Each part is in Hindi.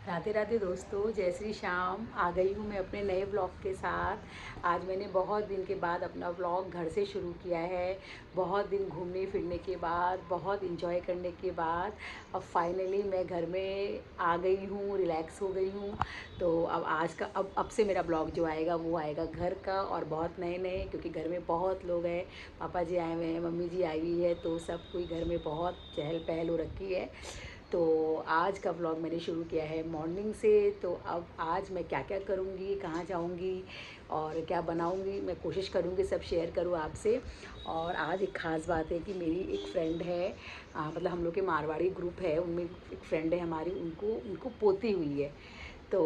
राधे राधे दोस्तों, जय श्री श्याम। आ गई हूँ मैं अपने नए ब्लॉग के साथ। आज मैंने बहुत दिन के बाद अपना ब्लॉग घर से शुरू किया है। बहुत दिन घूमने फिरने के बाद, बहुत इंजॉय करने के बाद अब फाइनली मैं घर में आ गई हूँ, रिलैक्स हो गई हूँ। तो अब आज का अब से मेरा ब्लॉग जो आएगा वो आएगा घर का, और बहुत नए नए, क्योंकि घर में बहुत लोग हैं। पापा जी आए हुए हैं, मम्मी जी आई हुई है, तो सब कोई घर में बहुत चहल पहल हो रखी है। तो आज का व्लॉग मैंने शुरू किया है मॉर्निंग से। तो अब आज मैं क्या क्या करूँगी, कहाँ जाऊँगी और क्या बनाऊँगी, मैं कोशिश करूँगी सब शेयर करूँ आपसे। और आज एक ख़ास बात है कि मेरी एक फ्रेंड है, मतलब हम लोग के मारवाड़ी ग्रुप है, उनमें एक फ्रेंड है हमारी, उनको पोती हुई है। तो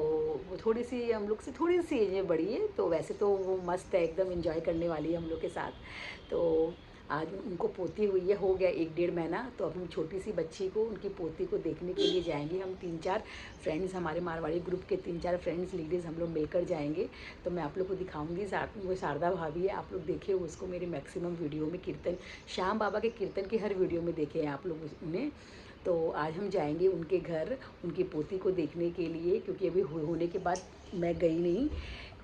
वो थोड़ी सी हम लोग से थोड़ी सी एज में बड़ी है, तो वैसे तो वो मस्त है, एकदम एंजॉय करने वाली है हम लोग के साथ। तो आज उनको पोती हुई है, हो गया 1-1.5 महीना। तो अब हम छोटी सी बच्ची को, उनकी पोती को देखने के लिए जाएंगे। हम 3-4 फ्रेंड्स, हमारे मारवाड़ी ग्रुप के 3-4 फ्रेंड्स लेडीज़ हम लोग मिलकर जाएंगे। तो मैं आप लोग को दिखाऊंगी। वो शारदा भाभी है, आप लोग देखे उसको मेरे मैक्सिमम वीडियो में, कीर्तन श्याम बाबा के कीर्तन के हर वीडियो में देखे हैं आप लोग उन्हें। तो आज हम जाएंगे उनके घर, उनकी पोती को देखने के लिए, क्योंकि अभी होने के बाद मैं गई नहीं।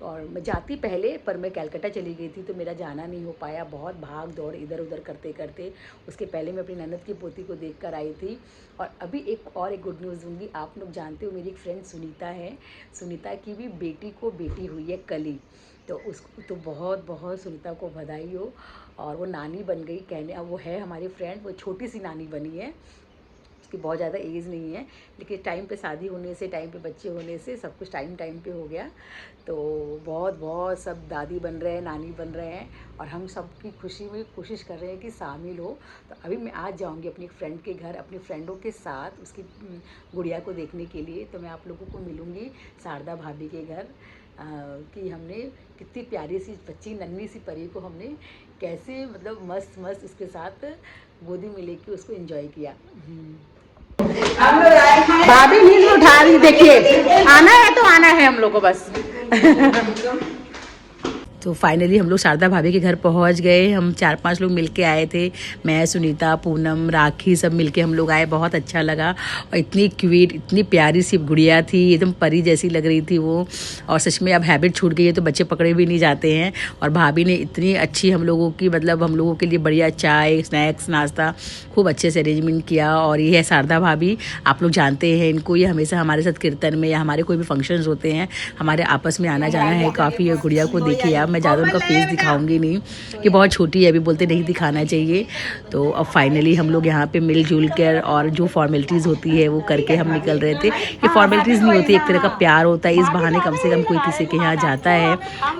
और मैं जाती पहले, पर मैं कलकत्ता चली गई थी, तो मेरा जाना नहीं हो पाया। बहुत भाग दौड़ इधर उधर करते करते उसके पहले मैं अपनी ननद की पोती को देख कर आई थी। और अभी एक गुड न्यूज़ दूँगी। आप लोग जानते हो मेरी एक फ्रेंड सुनीता है, सुनीता की भी बेटी को बेटी हुई है कल ही। तो उसको तो बहुत बहुत सुनीता को बधाई हो। और वो नानी बन गई, कहने अब वो है हमारी फ्रेंड, वो छोटी सी नानी बनी है। उसकी बहुत ज़्यादा एज नहीं है, लेकिन टाइम पे शादी होने से, टाइम पे बच्चे होने से सब कुछ टाइम पे हो गया। तो बहुत बहुत सब दादी बन रहे हैं, नानी बन रहे हैं, और हम सबकी खुशी में कोशिश कर रहे हैं कि शामिल हो। तो अभी मैं आज जाऊंगी अपनी फ्रेंड के घर, अपनी फ्रेंडों के साथ उसकी गुड़िया को देखने के लिए। तो मैं आप लोगों को मिलूँगी शारदा भाभी के घर, कि हमने कितनी प्यारी सी बच्ची, नन्ही सी परी को हमने कैसे, मतलब मस्त मस्त उसके साथ गोदी में लेके उसको एंजॉय किया। भाभी नींद उठा रही, देखिए आना है तो आना है हम लोग को बस। तो फाइनली हम लोग शारदा भाभी के घर पहुंच गए। हम 4-5 लोग मिलके आए थे, मैं, सुनीता, पूनम, राखी, सब मिलके हम लोग आए। बहुत अच्छा लगा। और इतनी क्यूट, इतनी प्यारी सी गुड़िया थी, एकदम परी जैसी लग रही थी वो। और सच में अब हैबिट छूट गई है, तो बच्चे पकड़े भी नहीं जाते हैं। और भाभी ने इतनी अच्छी हम लोगों की, मतलब हम लोगों के लिए बढ़िया चाय, स्नैक्स, नाश्ता खूब अच्छे से अरेंजमेंट किया। और ये है शारदा भाभी, आप लोग जानते हैं इनको। ये हमेशा हमारे साथ कीर्तन में या हमारे कोई भी फंक्शंस होते हैं, हमारे आपस में आना जाना है काफ़ी। गुड़िया को देखिए आप, मैं ज़्यादा उनका फेस दिखाऊंगी नहीं कि बहुत छोटी है अभी, बोलते नहीं दिखाना चाहिए। तो अब फाइनली हम लोग यहाँ पे मिलजुल कर, और जो फॉर्मेलिटीज़ होती है वो करके हम निकल रहे थे। ये फॉर्मेलिटीज़ नहीं होती, एक तरह का प्यार होता है। इस बहाने कम से कम कोई किसी के यहाँ जाता है।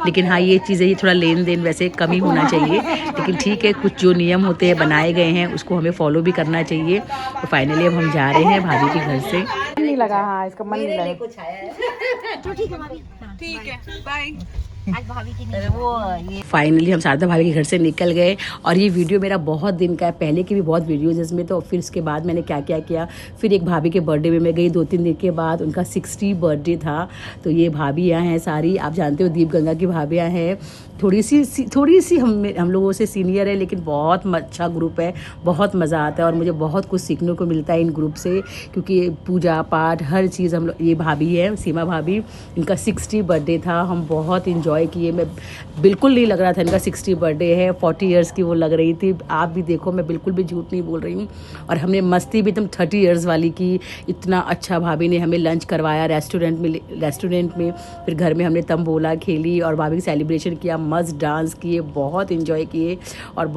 लेकिन हाँ, ये चीज़ है, ये थोड़ा लेन देन वैसे कम ही होना चाहिए, लेकिन ठीक है, कुछ जो नियम होते हैं बनाए गए हैं उसको हमें फॉलो भी करना चाहिए। तो फाइनली अब हम जा रहे हैं भाभी के घर से। नहीं लगा, हाँ इसका मन नहीं लगा। कुछ आया है, ठीक है, बाय। फाइनली हम शारदा भाभी के घर से निकल गए। और ये वीडियो मेरा बहुत दिन का है, पहले की भी बहुत वीडियोज़ इसमें। तो फिर इसके बाद मैंने क्या क्या किया, फिर एक भाभी के बर्थडे में मैं गई 2-3 दिन के बाद, उनका 60 बर्थडे था। तो ये भाभियाँ हैं सारी, आप जानते हो दीप गंगा की भाभियाँ हैं। थोड़ी सी हम लोगों से सीनियर है, लेकिन बहुत अच्छा ग्रुप है, बहुत मज़ा आता है। और मुझे बहुत कुछ सीखने को मिलता है इन ग्रुप से, क्योंकि पूजा पाठ हर चीज़ हम लोग, ये भाभी है सीमा भाभी, इनका 60 बर्थडे था। हम बहुत इंजॉय किए। मैं बिल्कुल नहीं लग रहा था इनका 60 बर्थडे है, 40 ईयर्स की वो लग रही थी। आप भी देखो, मैं बिल्कुल भी झूठ नहीं बोल रही हूँ। और हमने मस्ती भी एकदम 30 ईयर्स वाली की। इतना अच्छा भाभी ने हमें लंच करवाया रेस्टोरेंट में। फिर घर में हमने तंबोला खेली और भाभी सेलिब्रेशन किया, मस्त डांस किए, बहुत इंजॉय किए। और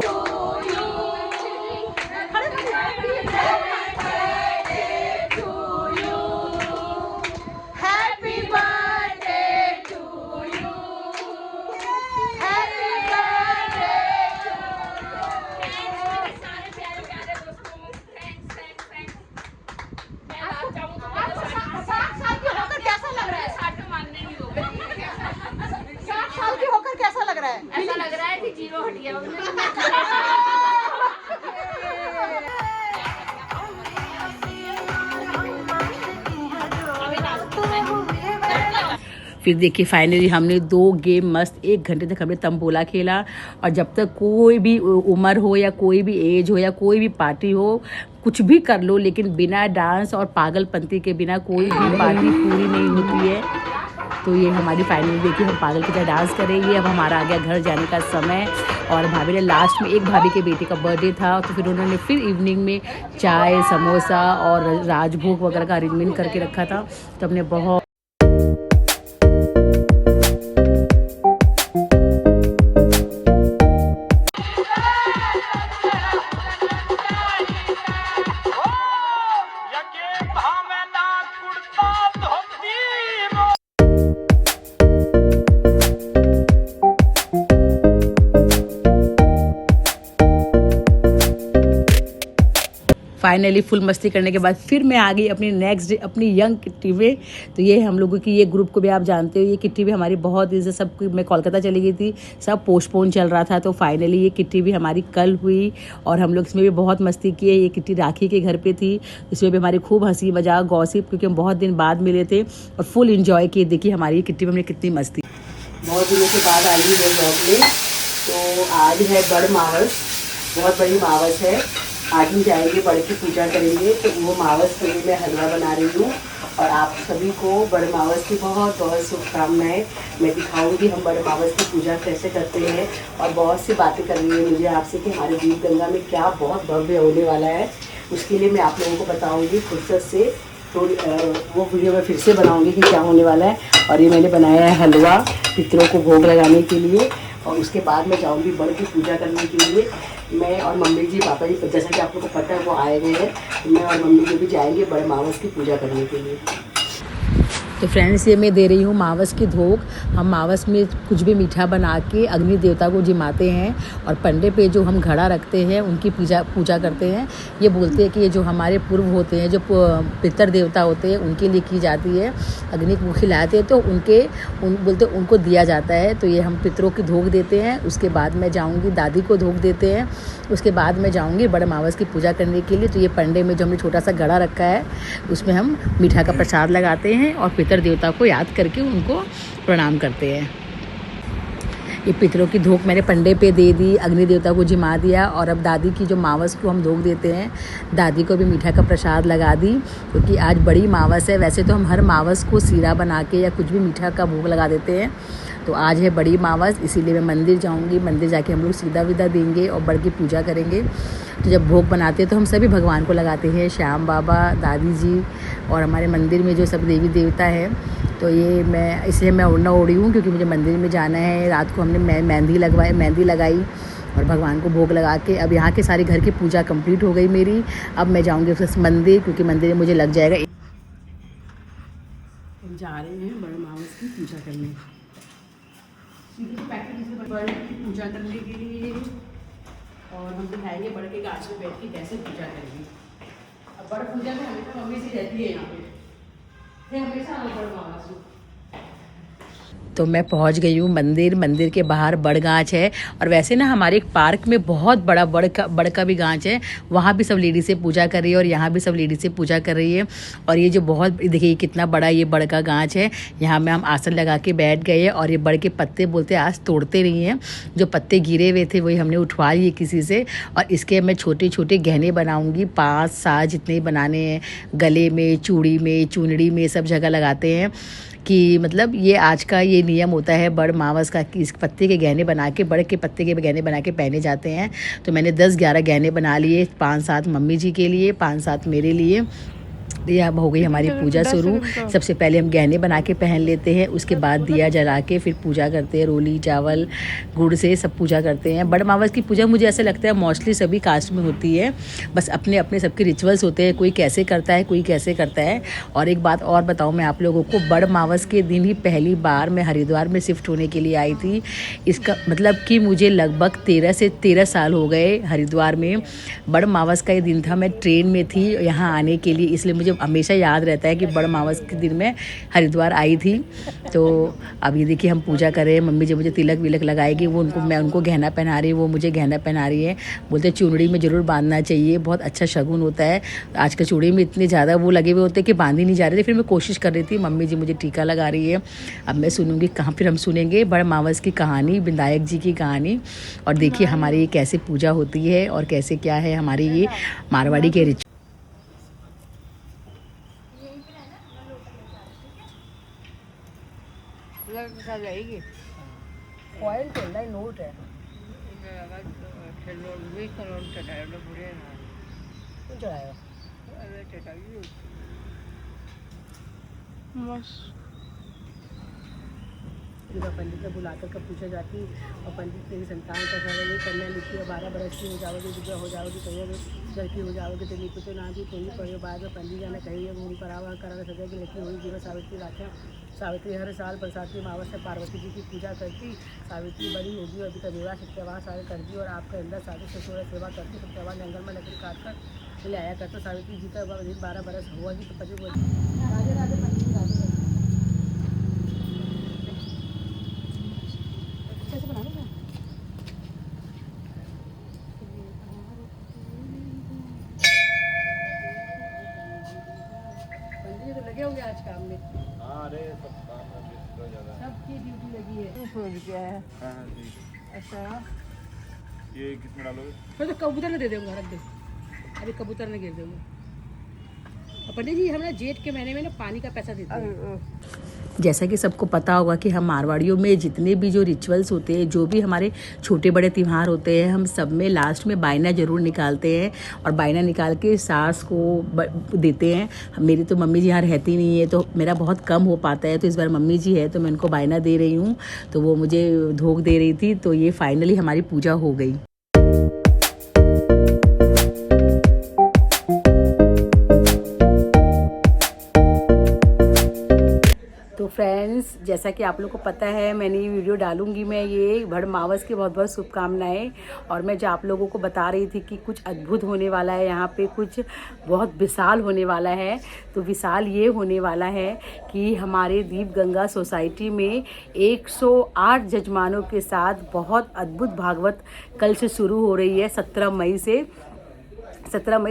ऐसा लग रहा है कि जीरो हट गया। फिर देखिए फाइनली हमने 2 गेम मस्त 1 घंटे तक हमने तंबोला खेला। और जब तक कोई भी उम्र हो या कोई भी एज हो या कोई भी पार्टी हो, कुछ भी कर लो, लेकिन बिना डांस और पागलपंती के बिना कोई भी पार्टी पूरी नहीं होती है। तो ये हमारी फाइनल देखिए हम पागल की तरह डांस करेंगे। अब हमारा आ गया घर जाने का समय। और भाभी ने लास्ट में एक भाभी के बेटे का बर्थडे था, तो फिर उन्होंने फिर इवनिंग में चाय समोसा और राजभोग वगैरह का अरेंजमेंट करके रखा था। तो हमने बहुत फाइनली फुल मस्ती करने के बाद फिर मैं आ गई अपनी नेक्स्ट डे अपनी यंग किट्टी में। तो ये हम लोगों की ये ग्रुप को भी आप जानते हो, ये किट्टी भी हमारी बहुत दिन से सब मैं कोलकाता चली गई थी, सब पोस्टपोन चल रहा था। तो फाइनली ये किट्टी भी हमारी कल हुई और हम लोग इसमें भी बहुत मस्ती किए। ये किट्टी राखी के घर पे थी, इसमें भी हमारी खूब हंसी मजाक गॉसिप, क्योंकि हम बहुत दिन बाद मिले थे और फुल इंजॉय किए। देखिए हमारी ये किट्टी में हमने कितनी मस्ती, बहुत दिनों के बाद आई है ब्लॉग में। तो आज है बड़ मावस, बहुत बड़ी मावस है। आज हम जाएंगे बड़ की पूजा करेंगे, तो वो मावस के लिए मैं हलवा बना रही हूँ। और आप सभी को बड़ मावस की बहुत बहुत शुभकामनाएं। मैं दिखाऊंगी हम बड़ मावस की पूजा कैसे करते हैं, और बहुत सी बातें करनी है मुझे आपसे कि हमारे दीप गंगा में क्या बहुत भव्य होने वाला है। उसके लिए मैं आप लोगों को बताऊँगी फुर्सत से, तो वो वीडियो मैं फिर से बनाऊँगी कि क्या होने वाला है। और ये मैंने बनाया है हलवा पितरों को भोग लगाने के लिए, और उसके बाद मैं जाऊँगी बड़ की पूजा करने के लिए। मैं और मम्मी जी पापा जी, जैसा कि आप लोगों को पता है वो आए हुए हैं, तो मैं और मम्मी जी भी जाएंगे बड़ मावस की पूजा करने के लिए। तो फ्रेंड्स ये मैं दे रही हूँ मावस की धोक। हम मावस में कुछ भी मीठा बना के अग्नि देवता को जिमाते हैं, और पंडे पे जो हम घड़ा रखते हैं उनकी पूजा करते हैं। ये बोलते हैं कि ये जो हमारे पूर्व होते हैं, जो पितर देवता होते हैं, उनके लिए की जाती है। अग्नि को खिलाते हैं तो बोलते उनको दिया जाता है। तो ये हम पितरों की धोक देते हैं। उसके बाद मैं जाऊँगी दादी को धोक देते हैं। उसके बाद मैं जाऊँगी बड़ मावस की पूजा करने के लिए। तो ये पंडे में जो हमने छोटा सा घड़ा रखा है उसमें हम मीठा का प्रसाद लगाते हैं और पितर देवता को याद करके उनको प्रणाम करते हैं। ये पितरों की धोक मैंने पंडे पे दे दी, अग्नि देवता को जिमा दिया। और अब दादी की जो मावस को हम धोक देते हैं, दादी को भी मीठा का प्रसाद लगा दी, क्योंकि आज बड़ी मावस है। वैसे तो हम हर मावस को सीरा बना के या कुछ भी मीठा का भोग लगा देते हैं, तो आज है बड़ी मावस, इसीलिए मैं मंदिर जाऊंगी। मंदिर जाके हम लोग सीधा विदा देंगे और बड़ की पूजा करेंगे। तो जब भोग बनाते हैं तो हम सभी भगवान को लगाते हैं, श्याम बाबा, दादी जी, और हमारे मंदिर में जो सब देवी देवता है। तो ये मैं इसलिए मैं ओढ़ना ओढ़ी हूँ, क्योंकि मुझे मंदिर में जाना है। रात को हमने मेहंदी लगाई और भगवान को भोग लगा के अब यहाँ के सारे घर की पूजा कंप्लीट हो गई मेरी। अब मैं जाऊँगी उस मंदिर, क्योंकि मंदिर में मुझे लग जाएगा। हम जा रहे हैं बड़ मावस की पूजा करने, बड़ की पूजा करने के लिए। और हम दिखाएंगे बड़ के गाछ में बैठ के कैसे पूजा करेंगे। अब बड़ पूजा में हमेशा मम्मी सी रहती है यहाँ पे, हमेशा बड़ मावस। तो मैं पहुंच गई हूँ मंदिर के बाहर बड़ गाछ है। और वैसे ना हमारे एक पार्क में बहुत बड़ा बड़ का भी गाछ है, वहाँ भी सब लेडीज से पूजा कर रही है और यहाँ भी सब लेडीज से पूजा कर रही है। और ये जो बहुत देखिए कितना बड़ा ये बड़ का गाछ है, यहाँ में हम आसन लगा के बैठ गए हैं। और ये बड़ के पत्ते बोलते आज तोड़ते नहीं हैं, जो पत्ते गिरे हुए थे वही हमने उठवा लिए किसी से। और इसके मैं छोटे छोटे गहने बनाऊँगी, 5-7 जितने बनाने हैं, गले में, चूड़ी में, चुनड़ी में, सब जगह लगाते हैं। कि मतलब ये आज का ये नियम होता है बड़ मावस का, कि इस पत्ते के गहने बना के, बड़ के पत्ते के गहने बना के पहने जाते हैं। तो मैंने 10-11 गहने बना लिए, 5-7 मम्मी जी के लिए, 5-7 मेरे लिए। ये अब हो गई हमारी पूजा शुरू। सबसे पहले हम गहने बना के पहन लेते हैं, उसके बाद दिया जला के फिर पूजा करते हैं। रोली चावल गुड़ से सब पूजा करते हैं। बड़ मावस की पूजा मुझे ऐसा लगता है मोस्टली सभी कास्ट में होती है, बस अपने अपने सबके रिचुअल्स होते हैं, कोई कैसे करता है कोई कैसे करता है। और एक बात और बताऊँ मैं आप लोगों को, बड़ मावस के दिन ही पहली बार मैं हरिद्वार में शिफ्ट होने के लिए आई थी। इसका मतलब कि मुझे लगभग 13 से 13 साल हो गए हरिद्वार में। बड़ मावस का ये दिन था, मैं ट्रेन में थी यहाँ आने के लिए, इसलिए मुझे हमेशा याद रहता है कि बड़ मावस के दिन में हरिद्वार आई थी। तो अब ये देखिए हम पूजा कर रहे हैं, मम्मी जब मुझे तिलक विलक लगाएगी, वो उनको, मैं उनको गहना पहना रही हूँ, वो मुझे गहना पहना रही है। बोलते चूड़ी में ज़रूर बांधना चाहिए, बहुत अच्छा शगुन होता है। आज के चूड़ी में इतने ज़्यादा वो लगे हुए होते हैं कि बांध ही नहीं जा रहे थे। फिर मैं कोशिश कर रही थी, मम्मी जी मुझे टीका लगा रही है। अब मैं सुनूंगी कहाँ, फिर हम सुनेंगे बड़ मावस की कहानी, विनायक जी की कहानी। और देखिए हमारी ये कैसे पूजा होती है और कैसे क्या है हमारी ये मारवाड़ी के रिचुअल। नोट है पंडित ने बुलाकर कब पूछा जाती और पंडित तेरी संतान का ये कन्या लिखी है 12 बरस की हो जाओगे, विधवा हो जाओगी, कहिए लड़की हो जाओगे, तेरी पुत्र ना भी कोई पढ़े। बाद में पंडित जाने कही भूमि पर आवा करा सजा की लड़की हुई जीवन सावित्री राखा। सावित्री हर साल बरसात की मावस से पार्वती जी की पूजा करती। सावित्री बड़ी होगी और अभी तक विवाह सत्यवाह सारे कर दी और आपके अंदर साधु ससुर सेवा करती। सत्यवाह जंगल में लकड़ी काट कर ले आया करता। सावित्री जी का 12 बरस हुआ जी तो पति बोली राधे राधे पंडित राधे। लगे होंगे आज काम में। अरे सब काम में सबकी ड्यूटी लगी है। सोच गया है। हाँ जी। अच्छा ये किसमें डालोगे? मैं तो कबूतर में दे दूंगा, रख दे। अरे कबूतर में गिर दूंगा। पंडित जी हमें जेठ के महीने में ना पानी का पैसा देते हैं। जैसा कि सबको पता होगा कि हम मारवाड़ियों में जितने भी जो रिचुअल्स होते हैं, जो भी हमारे छोटे बड़े त्यौहार होते हैं, हम सब में लास्ट में बायना ज़रूर निकालते हैं और बायना निकाल के सास को देते हैं। मेरी तो मम्मी जी यहाँ रहती नहीं है तो मेरा बहुत कम हो पाता है, तो इस बार मम्मी जी है तो मैं उनको बायना दे रही हूँ। तो वो मुझे धोख दे रही थी, तो ये फाइनली हमारी पूजा हो गई। तो फ्रेंड्स, जैसा कि आप लोग को पता है मैंने ये वीडियो डालूंगी मैं ये बड़ मावस की बहुत बहुत शुभकामनाएं। और मैं जो आप लोगों को बता रही थी कि कुछ अद्भुत होने वाला है यहाँ पे, कुछ बहुत विशाल होने वाला है। तो विशाल ये होने वाला है कि हमारे दीप गंगा सोसाइटी में 108 जजमानों के साथ बहुत अद्भुत भागवत कल से शुरू हो रही है। 17 मई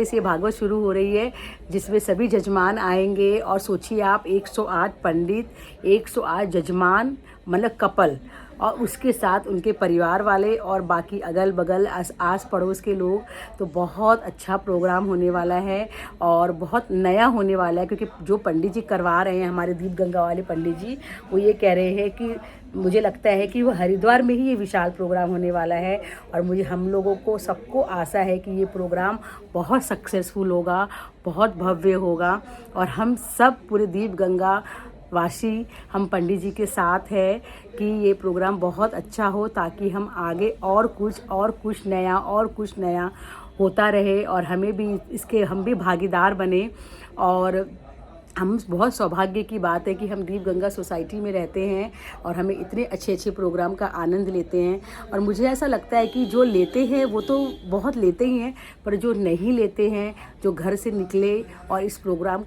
से ये भागवत शुरू हो रही है, जिसमें सभी जजमान आएंगे। और सोचिए आप 108 पंडित, 108 जजमान मतलब कपल, और उसके साथ उनके परिवार वाले और बाकी अगल बगल आस पड़ोस के लोग। तो बहुत अच्छा प्रोग्राम होने वाला है और बहुत नया होने वाला है, क्योंकि जो पंडित जी करवा रहे हैं हमारे दीप गंगा वाले पंडित जी, वो ये कह रहे हैं कि मुझे लगता है कि वो हरिद्वार में ही ये विशाल प्रोग्राम होने वाला है। और मुझे, हम लोगों को सबको आशा है कि ये प्रोग्राम बहुत सक्सेसफुल होगा, बहुत भव्य होगा। और हम सब पूरे दीप गंगा वासी हम पंडित जी के साथ है कि ये प्रोग्राम बहुत अच्छा हो, ताकि हम आगे और कुछ नया होता रहे और हमें भी इसके, हम भी भागीदार बने। और हम बहुत सौभाग्य की बात है कि हम दीप गंगा सोसाइटी में रहते हैं और हमें इतने अच्छे अच्छे प्रोग्राम का आनंद लेते हैं। और मुझे ऐसा लगता है कि जो लेते हैं वो तो बहुत लेते ही हैं, पर जो नहीं लेते हैं, जो घर से निकले और इस प्रोग्राम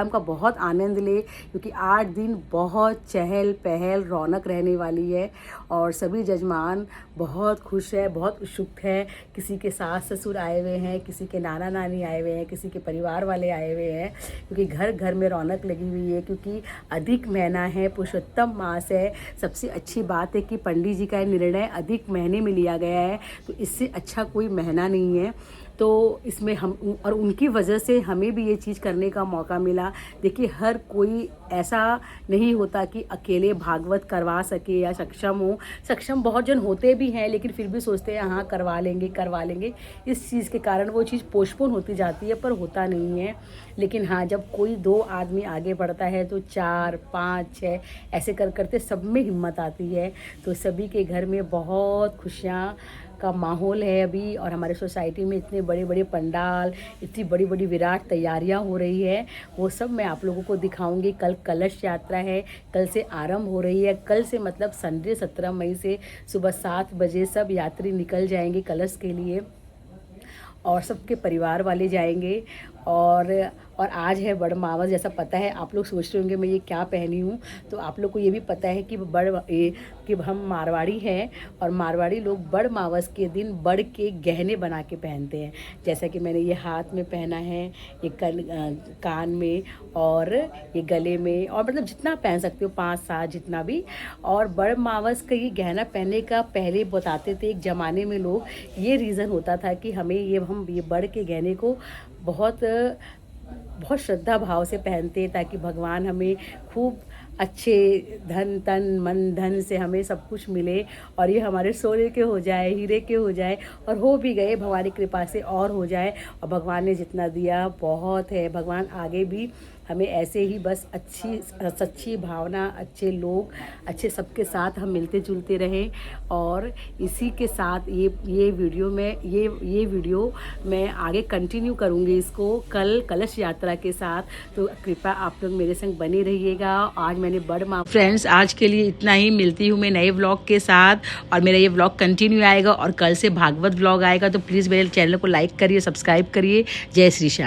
का बहुत आनंद ले, क्योंकि 8 दिन बहुत चहल पहल रौनक रहने वाली है। और सभी जजमान बहुत खुश है, बहुत उत्सुक है। किसी के सास ससुर आए हुए हैं, किसी के नाना नानी आए हुए हैं, किसी के परिवार वाले आए हुए हैं, क्योंकि घर घर में रौनक लगी हुई है। क्योंकि अधिक महीना है, पुरुषोत्तम मास है। सबसे अच्छी बात है कि पंडित जी का निर्णय अधिक महीने में लिया गया है, तो इससे अच्छा कोई महीना नहीं है। तो इसमें हम, और उनकी वजह से हमें भी ये चीज़ करने का मौका मिला। देखिए हर कोई ऐसा नहीं होता कि अकेले भागवत करवा सके या सक्षम हो। सक्षम बहुत जन होते भी हैं, लेकिन फिर भी सोचते हैं हाँ करवा लेंगे। इस चीज़ के कारण वो चीज़ पोस्टपोन होती जाती है, पर होता नहीं है। लेकिन हाँ, जब कोई 2 आदमी आगे बढ़ता है तो 4, 5, 6 ऐसे करते सब में हिम्मत आती है। तो सभी के घर में बहुत खुशियाँ का माहौल है अभी। और हमारे सोसाइटी में इतने बड़े बड़े पंडाल, इतनी बड़ी बड़ी विराट तैयारियां हो रही है, वो सब मैं आप लोगों को दिखाऊंगी। कल कलश यात्रा है, कल से आरंभ हो रही है। कल से मतलब संडे 17 मई से सुबह 7 बजे सब यात्री निकल जाएंगे कलश के लिए, और सबके परिवार वाले जाएंगे। और आज है बड़ मावस। जैसा पता है, आप लोग सोच रहे होंगे मैं ये क्या पहनी हूँ, तो आप लोग को ये भी पता है कि कि हम मारवाड़ी हैं, और मारवाड़ी लोग बड़ मावस के दिन बड़ के गहने बना के पहनते हैं। जैसा कि मैंने ये हाथ में पहना है, ये कान में, और ये गले में, और मतलब जितना पहन सकते हो 5-7 जितना भी। और बड़ मावस का ये गहना पहनने का पहले बताते थे एक ज़माने में लोग, ये रीज़न होता था कि हम ये बड़ के गहने को बहुत बहुत श्रद्धा भाव से पहनते हैं, ताकि भगवान हमें खूब अच्छे धन तन मन धन से हमें सब कुछ मिले, और ये हमारे सोने के हो जाए, हीरे के हो जाए, और हो भी गए भगवान की कृपा से, और हो जाए। और भगवान ने जितना दिया बहुत है। भगवान आगे भी हमें ऐसे ही बस अच्छी सच्ची भावना, अच्छे लोग, अच्छे सबके साथ हम मिलते जुलते रहें। और इसी के साथ ये वीडियो मैं आगे कंटिन्यू करूँगी इसको कल कलश यात्रा के साथ। तो कृपया आप लोग मेरे संग बने रहिएगा। आज मैंने फ्रेंड्स, आज के लिए इतना ही। मिलती हूँ मैं नए व्लॉग के साथ, और मेरा ये व्लॉग कंटिन्यू आएगा, और कल से भागवत व्लॉग आएगा। तो प्लीज़ मेरे चैनल को लाइक करिए, सब्सक्राइब करिए। जय श्री श्याम।